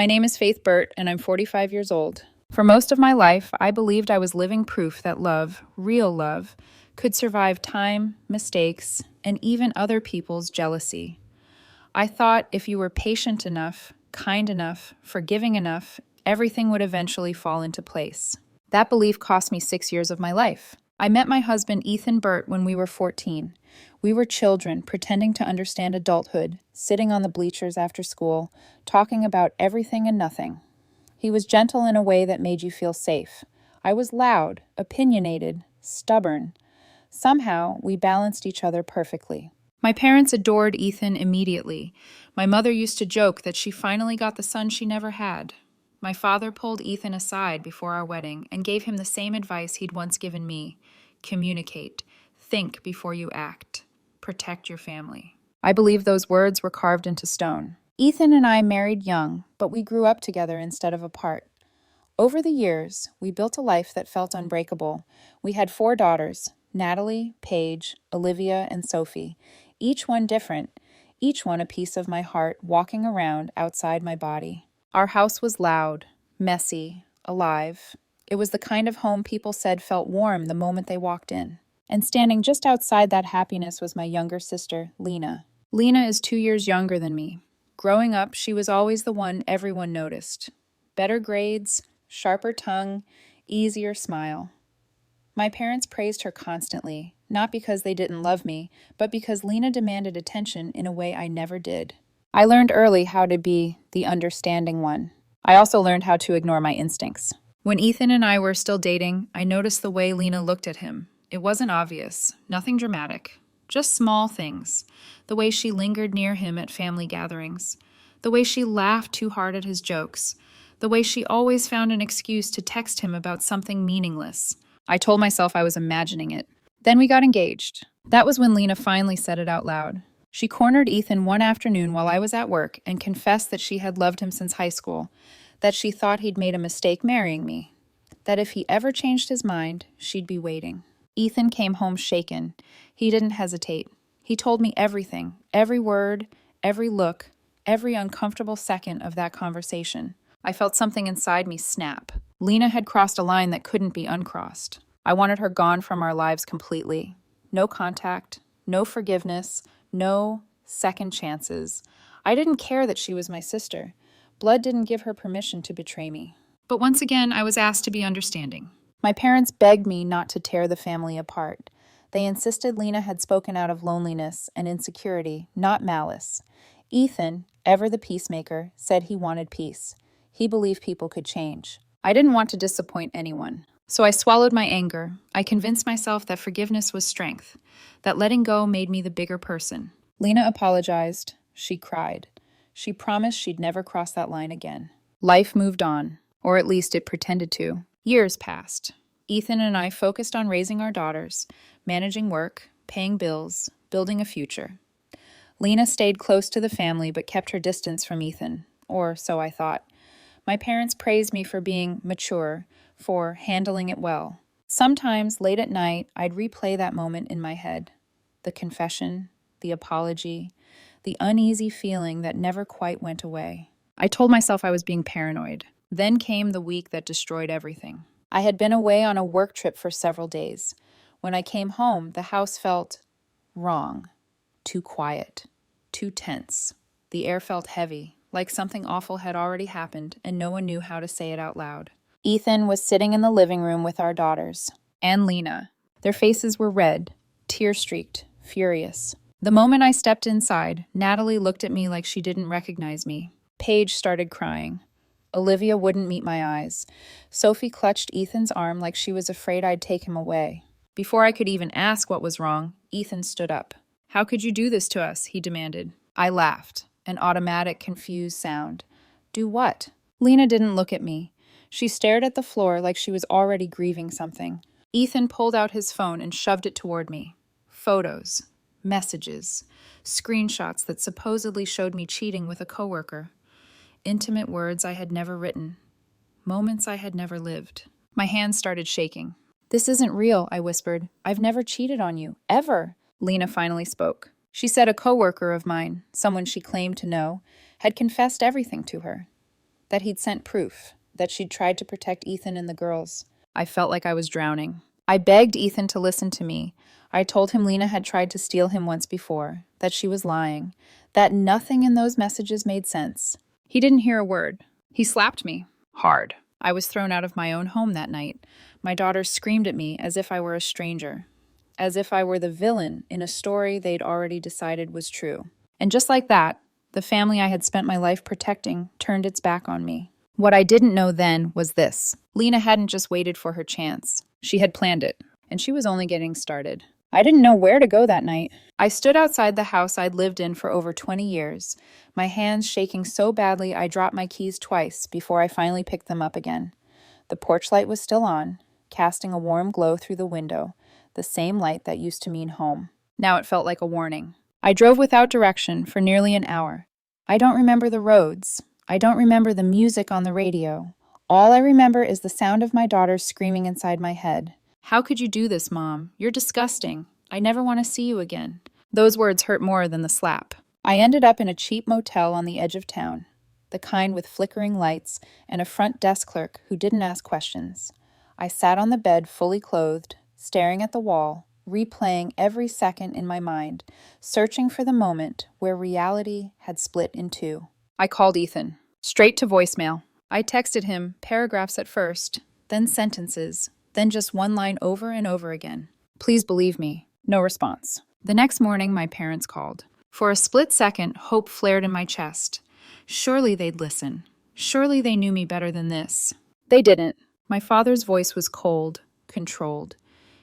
My name is Faith Burt, and I'm 45 years old. For most of my life, I believed I was living proof that love, real love, could survive time, mistakes, and even other people's jealousy. I thought if you were patient enough, kind enough, forgiving enough, everything would eventually fall into place. That belief cost me 6 years of my life. I met my husband, Ethan Burt, when we were 14. We were children, pretending to understand adulthood, sitting on the bleachers after school, talking about everything and nothing. He was gentle in a way that made you feel safe. I was loud, opinionated, stubborn. Somehow, we balanced each other perfectly. My parents adored Ethan immediately. My mother used to joke that she finally got the son she never had. My father pulled Ethan aside before our wedding and gave him the same advice he'd once given me. Communicate. Think before you act. Protect your family. I believe those words were carved into stone. Ethan and I married young, but we grew up together instead of apart. Over the years, we built a life that felt unbreakable. We had 4 daughters, Natalie, Paige, Olivia, and Sophie, each one different, each one a piece of my heart walking around outside my body. Our house was loud, messy, alive. It was the kind of home people said felt warm the moment they walked in. And standing just outside that happiness was my younger sister, Lena. Lena is 2 years younger than me. Growing up, she was always the one everyone noticed. Better grades, sharper tongue, easier smile. My parents praised her constantly, not because they didn't love me, but because Lena demanded attention in a way I never did. I learned early how to be the understanding one. I also learned how to ignore my instincts. When Ethan and I were still dating, I noticed the way Lena looked at him. It wasn't obvious, nothing dramatic, just small things. The way she lingered near him at family gatherings, the way she laughed too hard at his jokes, the way she always found an excuse to text him about something meaningless. I told myself I was imagining it. Then we got engaged. That was when Lena finally said it out loud. She cornered Ethan one afternoon while I was at work and confessed that she had loved him since high school, that she thought he'd made a mistake marrying me, that if he ever changed his mind, she'd be waiting. Ethan came home shaken. He didn't hesitate. He told me everything, every word, every look, every uncomfortable second of that conversation. I felt something inside me snap. Lena had crossed a line that couldn't be uncrossed. I wanted her gone from our lives completely. No contact, no forgiveness, no second chances. I didn't care that she was my sister. Blood didn't give her permission to betray me. But once again, I was asked to be understanding. My parents begged me not to tear the family apart. They insisted Lena had spoken out of loneliness and insecurity, not malice. Ethan, ever the peacemaker, said he wanted peace. He believed people could change. I didn't want to disappoint anyone, so I swallowed my anger. I convinced myself that forgiveness was strength, that letting go made me the bigger person. Lena apologized. She cried. She promised she'd never cross that line again. Life moved on, or at least it pretended to. Years passed. Ethan and I focused on raising our daughters, managing work, paying bills, building a future. Lena stayed close to the family but kept her distance from Ethan, or so I thought. My parents praised me for being mature, for handling it well. Sometimes, late at night, I'd replay that moment in my head. The confession, the apology, the uneasy feeling that never quite went away. I told myself I was being paranoid. Then came the week that destroyed everything. I had been away on a work trip for several days. When I came home, the house felt wrong, too quiet, too tense. The air felt heavy, like something awful had already happened and no one knew how to say it out loud. Ethan was sitting in the living room with our daughters, and Lena. Their faces were red, tear-streaked, furious. The moment I stepped inside, Natalie looked at me like she didn't recognize me. Paige started crying. Olivia wouldn't meet my eyes. Sophie clutched Ethan's arm like she was afraid I'd take him away. Before I could even ask what was wrong, Ethan stood up. "How could you do this to us?" he demanded. I laughed, an automatic, confused sound. Do what? Lena didn't look at me. She stared at the floor like she was already grieving something. Ethan pulled out his phone and shoved it toward me. Photos, messages, screenshots that supposedly showed me cheating with a coworker. Intimate words I had never written. Moments I had never lived. My hands started shaking. "This isn't real," I whispered. "I've never cheated on you, ever." Lena finally spoke. She said a coworker of mine, someone she claimed to know, had confessed everything to her. that he'd sent proof, that she'd tried to protect Ethan and the girls. I felt like I was drowning. I begged Ethan to listen to me. I told him Lena had tried to steal him once before, that she was lying, that nothing in those messages made sense. He didn't hear a word. He slapped me. Hard. I was thrown out of my own home that night. My daughters screamed at me as if I were a stranger, as if I were the villain in a story they'd already decided was true. And just like that, the family I had spent my life protecting turned its back on me. What I didn't know then was this. Lena hadn't just waited for her chance. She had planned it, and she was only getting started. I didn't know where to go that night. I stood outside the house I'd lived in for over 20 years, my hands shaking so badly I dropped my keys twice before I finally picked them up again. The porch light was still on, casting a warm glow through the window, the same light that used to mean home. Now it felt like a warning. I drove without direction for nearly an hour. I don't remember the roads. I don't remember the music on the radio. All I remember is the sound of my daughters screaming inside my head. "How could you do this, Mom? You're disgusting. I never want to see you again." Those words hurt more than the slap. I ended up in a cheap motel on the edge of town, the kind with flickering lights and a front desk clerk who didn't ask questions. I sat on the bed fully clothed, staring at the wall, replaying every second in my mind, searching for the moment where reality had split in two. I called Ethan, straight to voicemail. I texted him paragraphs at first, then sentences, then just one line over and over again. "Please believe me." No response. The next morning, my parents called. For a split second, hope flared in my chest. Surely they'd listen. Surely they knew me better than this. They didn't. My father's voice was cold, controlled.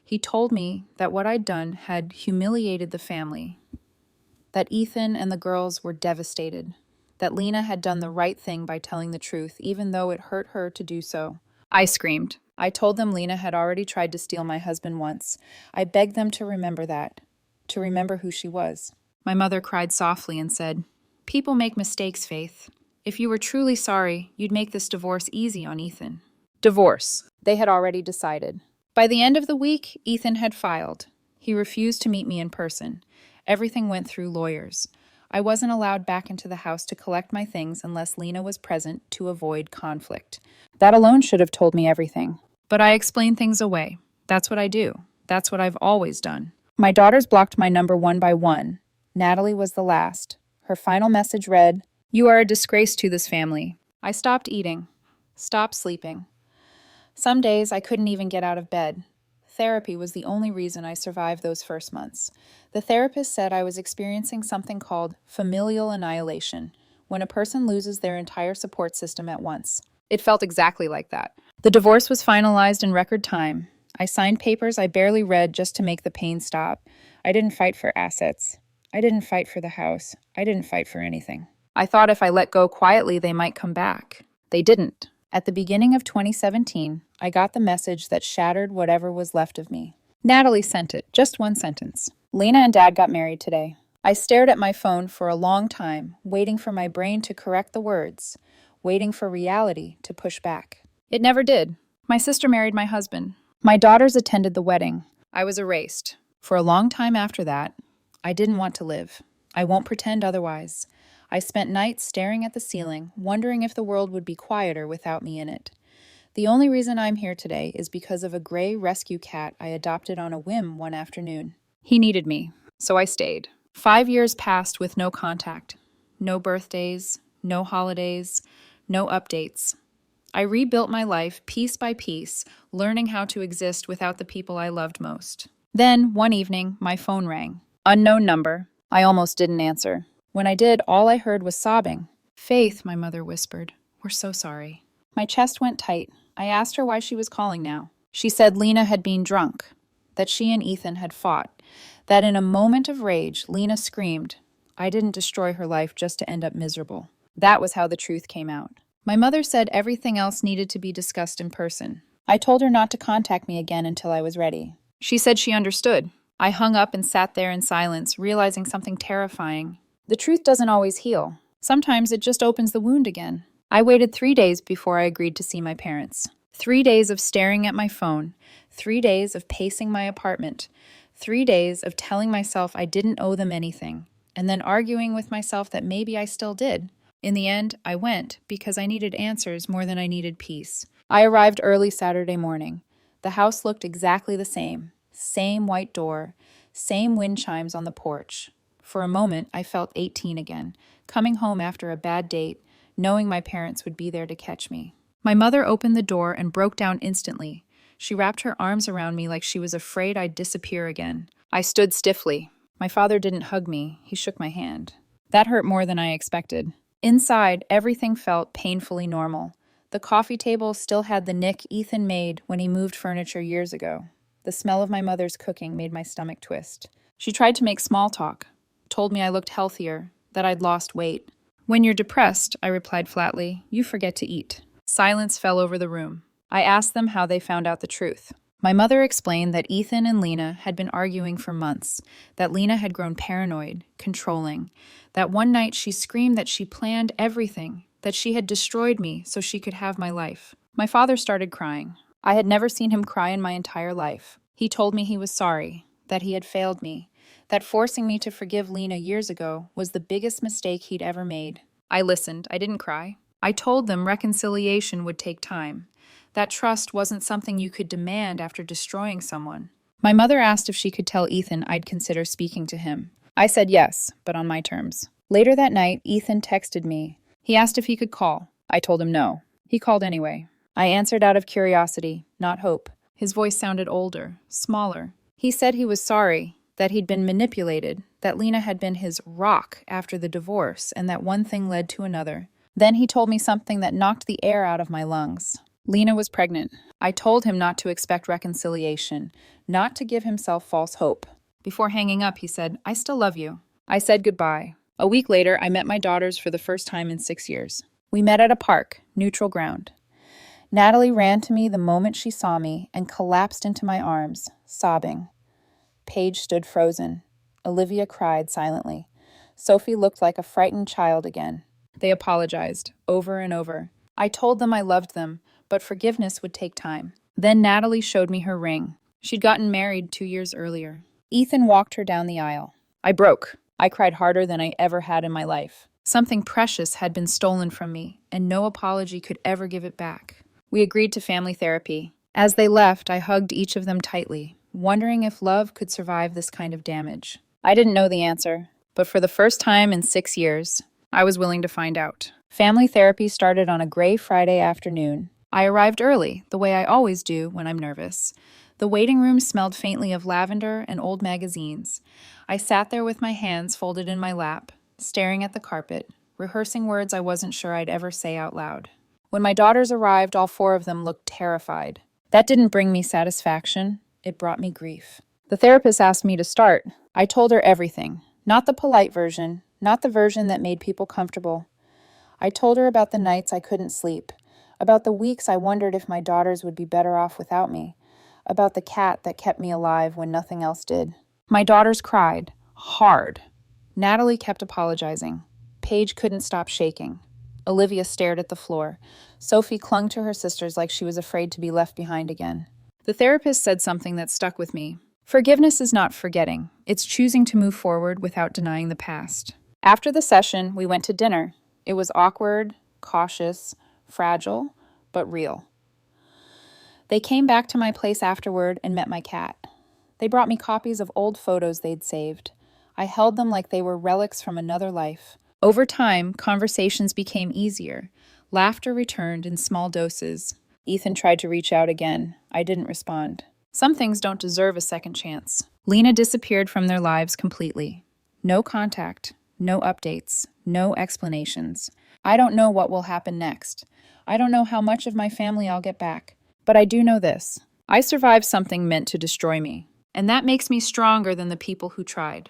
He told me that what I'd done had humiliated the family, that Ethan and the girls were devastated, that Lena had done the right thing by telling the truth, even though it hurt her to do so. I screamed. I told them Lena had already tried to steal my husband once. I begged them to remember that, to remember who she was. My mother cried softly and said, "People make mistakes, Faith. If you were truly sorry, you'd make this divorce easy on Ethan." Divorce. They had already decided. By the end of the week, Ethan had filed. He refused to meet me in person. Everything went through lawyers. I wasn't allowed back into the house to collect my things unless Lena was present to avoid conflict. That alone should have told me everything. But I explained things away. That's what I do. That's what I've always done. My daughters blocked my number one by one. Natalie was the last. Her final message read, "You are a disgrace to this family." I stopped eating, stopped sleeping. Some days I couldn't even get out of bed. Therapy was the only reason I survived those first months. The therapist said I was experiencing something called familial annihilation, when a person loses their entire support system at once. It felt exactly like that. The divorce was finalized in record time. I signed papers I barely read just to make the pain stop. I didn't fight for assets. I didn't fight for the house. I didn't fight for anything. I thought if I let go quietly, they might come back. They didn't. At the beginning of 2017, I got the message that shattered whatever was left of me. Natalie sent it, just one sentence. "Lena and Dad got married today." I stared at my phone for a long time, waiting for my brain to correct the words, waiting for reality to push back. It never did. My sister married my husband. My daughters attended the wedding. I was erased. For a long time after that, I didn't want to live. I won't pretend otherwise. I spent nights staring at the ceiling, wondering if the world would be quieter without me in it. The only reason I'm here today is because of a gray rescue cat I adopted on a whim one afternoon. He needed me, so I stayed. 5 years passed with no contact. No birthdays, no holidays, no updates. I rebuilt my life piece by piece, learning how to exist without the people I loved most. Then, one evening, my phone rang. Unknown number. I almost didn't answer. When I did, all I heard was sobbing. "Faith," my mother whispered, "we're so sorry." My chest went tight. I asked her why she was calling now. She said Lena had been drunk, that she and Ethan had fought, that in a moment of rage, Lena screamed. I didn't destroy her life just to end up miserable. That was how the truth came out. My mother said everything else needed to be discussed in person. I told her not to contact me again until I was ready. She said she understood. I hung up and sat there in silence, realizing something terrifying. The truth doesn't always heal. Sometimes it just opens the wound again. I waited 3 days before I agreed to see my parents. 3 days of staring at my phone. 3 days of pacing my apartment. 3 days of telling myself I didn't owe them anything, and then arguing with myself that maybe I still did. In the end, I went because I needed answers more than I needed peace. I arrived early Saturday morning. The house looked exactly the same. Same white door, same wind chimes on the porch. For a moment, I felt 18 again, coming home after a bad date, knowing my parents would be there to catch me. My mother opened the door and broke down instantly. She wrapped her arms around me like she was afraid I'd disappear again. I stood stiffly. My father didn't hug me, he shook my hand. That hurt more than I expected. Inside, everything felt painfully normal. The coffee table still had the nick Ethan made when he moved furniture years ago. The smell of my mother's cooking made my stomach twist. She tried to make small talk, told me I looked healthier, that I'd lost weight. When you're depressed, I replied flatly, you forget to eat. Silence fell over the room. I asked them how they found out the truth. My mother explained that Ethan and Lena had been arguing for months, that Lena had grown paranoid, controlling, that one night she screamed that she planned everything, that she had destroyed me so she could have my life. My father started crying. I had never seen him cry in my entire life. He told me he was sorry, that he had failed me, that forcing me to forgive Lena years ago was the biggest mistake he'd ever made. I listened. I didn't cry. I told them reconciliation would take time. That trust wasn't something you could demand after destroying someone. My mother asked if she could tell Ethan I'd consider speaking to him. I said yes, but on my terms. Later that night, Ethan texted me. He asked if he could call. I told him no. He called anyway. I answered out of curiosity, not hope. His voice sounded older, smaller. He said he was sorry, that he'd been manipulated, that Lena had been his rock after the divorce, and that one thing led to another. Then he told me something that knocked the air out of my lungs. Lena was pregnant. I told him not to expect reconciliation, not to give himself false hope. Before hanging up, he said, I still love you. I said goodbye. A week later, I met my daughters for the first time in 6 years. We met at a park, neutral ground. Natalie ran to me the moment she saw me and collapsed into my arms, sobbing. Paige stood frozen. Olivia cried silently. Sophie looked like a frightened child again. They apologized, over and over. I told them I loved them, but forgiveness would take time. Then Natalie showed me her ring. She'd gotten married 2 years earlier. Ethan walked her down the aisle. I broke. I cried harder than I ever had in my life. Something precious had been stolen from me, and no apology could ever give it back. We agreed to family therapy. As they left, I hugged each of them tightly, wondering if love could survive this kind of damage. I didn't know the answer, but for the first time in 6 years, I was willing to find out. Family therapy started on a gray Friday afternoon. I arrived early, the way I always do when I'm nervous. The waiting room smelled faintly of lavender and old magazines. I sat there with my hands folded in my lap, staring at the carpet, rehearsing words I wasn't sure I'd ever say out loud. When my daughters arrived, all 4 of them looked terrified. That didn't bring me satisfaction. It brought me grief. The therapist asked me to start. I told her everything. Not the polite version, not the version that made people comfortable. I told her about the nights I couldn't sleep, about the weeks I wondered if my daughters would be better off without me, about the cat that kept me alive when nothing else did. My daughters cried, hard. Natalie kept apologizing. Paige couldn't stop shaking. Olivia stared at the floor. Sophie clung to her sisters like she was afraid to be left behind again. The therapist said something that stuck with me. Forgiveness is not forgetting. It's choosing to move forward without denying the past. After the session, we went to dinner. It was awkward, cautious, fragile, but real. They came back to my place afterward and met my cat. They brought me copies of old photos they'd saved. I held them like they were relics from another life. Over time, conversations became easier. Laughter returned in small doses. Ethan tried to reach out again. I didn't respond. Some things don't deserve a second chance. Lena disappeared from their lives completely. No contact, no updates, no explanations. I don't know what will happen next. I don't know how much of my family I'll get back. But I do know this. I survived something meant to destroy me. And that makes me stronger than the people who tried.